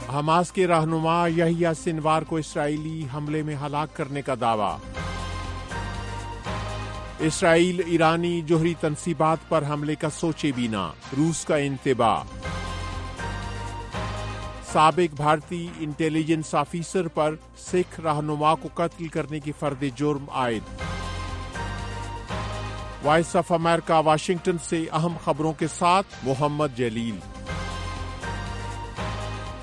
Hamas کے رہنما یحییٰ سنوار کو اسرائیلی حملے میں ہلاک کرنے کا دعویٰ۔ اسرائیل ایرانی جوہری تنصیبات پر حملے کا سوچے بھی نہ، روس کا انتباہ۔ سابق بھارتی انٹیلیجنس آفیسر پر سکھ رہنما کو قتل کرنے کی فرد جرم عائد۔ وائس آف امریکہ واشنگٹن سے اہم خبروں کے ساتھ محمد جلیل۔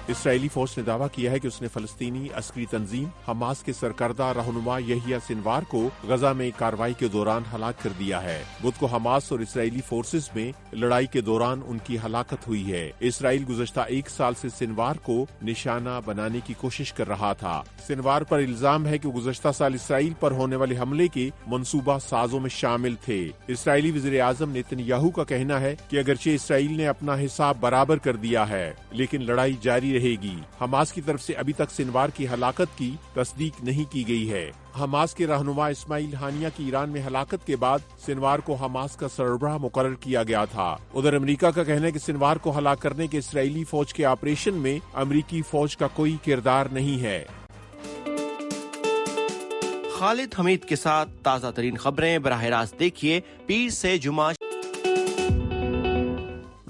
اسرائیلی فوج نے دعویٰ کیا ہے کہ اس نے فلسطینی عسکری تنظیم حماس کے سرکردہ رہنما یحییٰ سنوار کو غزہ میں کارروائی کے دوران ہلاک کر دیا ہے۔ بدھ کو حماس اور اسرائیلی فورسز میں لڑائی کے دوران ان کی ہلاکت ہوئی ہے۔ اسرائیل گزشتہ ایک سال سے سنوار کو نشانہ بنانے کی کوشش کر رہا تھا۔ سنوار پر الزام ہے کہ وہ گزشتہ سال اسرائیل پر ہونے والے حملے کے منصوبہ سازوں میں شامل تھے۔ اسرائیلی وزیر اعظم نیتن یاہو کا کہنا ہے کہ اگرچہ اسرائیل نے اپنا حساب برابر کر دیا ہے لیکن لڑائی جاری رہے گی۔ حماس کی طرف سے ابھی تک سنوار کی ہلاکت کی تصدیق نہیں کی گئی ہے۔ حماس کے رہنما اسماعیل ہانیہ کی ایران میں ہلاکت کے بعد سنوار کو حماس کا سربراہ مقرر کیا گیا تھا۔ ادھر امریکہ کا کہنا ہے کہ سنوار کو ہلاک کرنے کے اسرائیلی فوج کے آپریشن میں امریکی فوج کا کوئی کردار نہیں ہے۔ خالد حمید کے ساتھ تازہ ترین خبریں براہ راست دیکھیے پیر سے جمعہ۔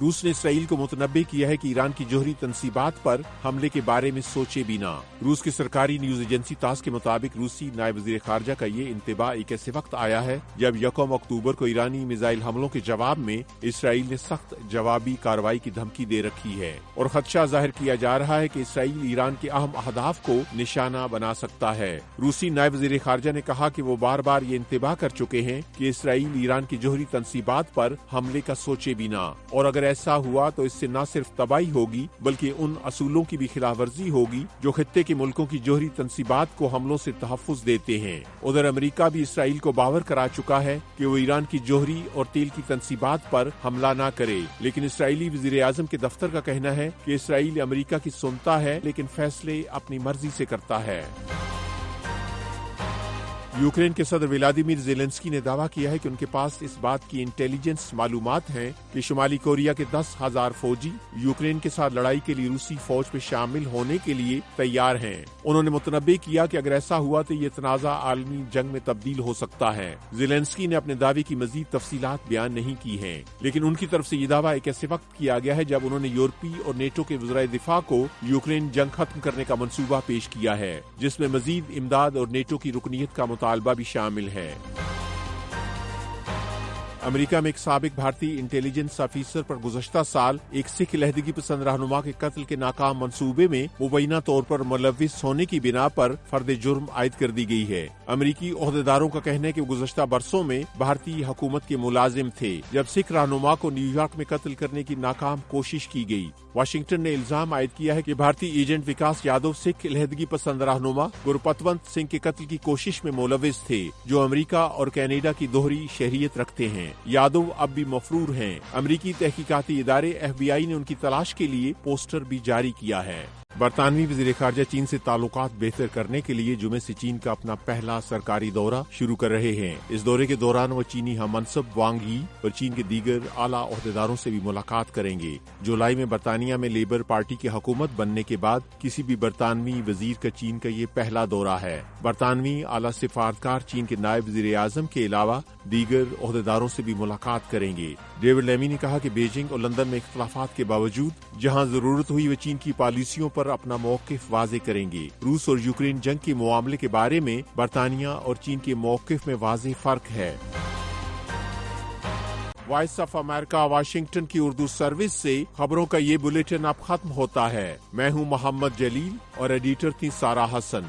روس نے اسرائیل کو متنبع کیا ہے کہ ایران کی جوہری تنصیبات پر حملے کے بارے میں سوچے بھی نہ۔ روس کی سرکاری نیوز ایجنسی تاس کے مطابق روسی نائب وزیر خارجہ کا یہ انتباہ ایک ایسے وقت آیا ہے جب 1 اکتوبر کو ایرانی میزائل حملوں کے جواب میں اسرائیل نے سخت جوابی کارروائی کی دھمکی دے رکھی ہے اور خدشہ ظاہر کیا جا رہا ہے کہ اسرائیل ایران کے اہم اہداف کو نشانہ بنا سکتا ہے۔ روسی نائب وزیر خارجہ نے کہا کہ وہ بار بار یہ انتباہ کر چکے ہیں کہ اسرائیل ایران کی جوہری تنصیبات پر حملے کا سوچے بھی نہ، اور اگر ایسا ہوا تو اس سے نہ صرف تباہی ہوگی بلکہ ان اصولوں کی بھی خلاف ورزی ہوگی جو خطے کے ملکوں کی جوہری تنصیبات کو حملوں سے تحفظ دیتے ہیں۔ ادھر امریکہ بھی اسرائیل کو باور کرا چکا ہے کہ وہ ایران کی جوہری اور تیل کی تنصیبات پر حملہ نہ کرے، لیکن اسرائیلی وزیر اعظم کے دفتر کا کہنا ہے کہ اسرائیل امریکہ کی سنتا ہے لیکن فیصلے اپنی مرضی سے کرتا ہے۔ یوکرین کے صدر ولادیمیر زیلنسکی نے دعویٰ کیا ہے کہ ان کے پاس اس بات کی انٹیلیجنس معلومات ہیں کہ شمالی کوریا کے 10,000 فوجی یوکرین کے ساتھ لڑائی کے لیے روسی فوج میں شامل ہونے کے لیے تیار ہیں۔ انہوں نے متنبع کیا کہ اگر ایسا ہوا تو یہ تنازع عالمی جنگ میں تبدیل ہو سکتا ہے۔ زیلنسکی نے اپنے دعوے کی مزید تفصیلات بیان نہیں کی ہیں، لیکن ان کی طرف سے یہ دعویٰ ایک ایسے وقت کیا گیا ہے جب انہوں نے یورپی اور نیٹو کے وزرائے دفاع کو یوکرین جنگ ختم کرنے کا منصوبہ پیش کیا ہے، جس میں مزید امداد اور نیٹو کی رکنیت کا مطالبہ بھی شامل ہے۔ امریکہ میں ایک سابق بھارتی انٹیلیجنس آفیسر پر گزشتہ سال ایک سکھ علیحدگی پسند رہنما کے قتل کے ناکام منصوبے میں مبینہ طور پر ملوث ہونے کی بنا پر فرد جرم عائد کر دی گئی ہے۔ امریکی عہدیداروں کا کہنا ہے کہ وہ گزشتہ برسوں میں بھارتی حکومت کے ملازم تھے جب سکھ رہنما کو نیو یارک میں قتل کرنے کی ناکام کوشش کی گئی۔ واشنگٹن نے الزام عائد کیا ہے کہ بھارتی ایجنٹ وکاس یادو سکھ علیحدگی پسند رہنما گرپتونت سنگھ کے قتل کی کوشش میں ملوث تھے، جو امریکہ اور کینیڈا کی دوہری شہریت رکھتے ہیں۔ یادو اب بھی مفرور ہیں۔ امریکی تحقیقاتی ادارے FBI نے ان کی تلاش کے لیے پوسٹر بھی جاری کیا ہے۔ برطانوی وزیر خارجہ چین سے تعلقات بہتر کرنے کے لیے جمعے سے چین کا اپنا پہلا سرکاری دورہ شروع کر رہے ہیں۔ اس دورے کے دوران وہ چینی ہم منصب وانگ یی اور چین کے دیگر اعلیٰ عہدیداروں سے بھی ملاقات کریں گے۔ جولائی میں برطانیہ میں لیبر پارٹی کی حکومت بننے کے بعد کسی بھی برطانوی وزیر کا چین کا یہ پہلا دورہ ہے۔ برطانوی اعلیٰ سفارتکار چین کے نائب وزیر اعظم کے علاوہ دیگر عہدیداروں سے بھی ملاقات کریں گے۔ ڈیوڈ لیمی نے کہا کہ بیجنگ اور لندن میں اختلافات کے باوجود جہاں ضرورت ہوئی وہ چین کی پالیسیوں پر اپنا موقف واضح کریں گے۔ روس اور یوکرین جنگ کے معاملے کے بارے میں برطانیہ اور چین کے موقف میں واضح فرق ہے۔ وائس آف امریکہ واشنگٹن کی اردو سروس سے خبروں کا یہ بلیٹن اب ختم ہوتا ہے۔ میں ہوں محمد جلیل اور ایڈیٹر تھی سارہ حسن۔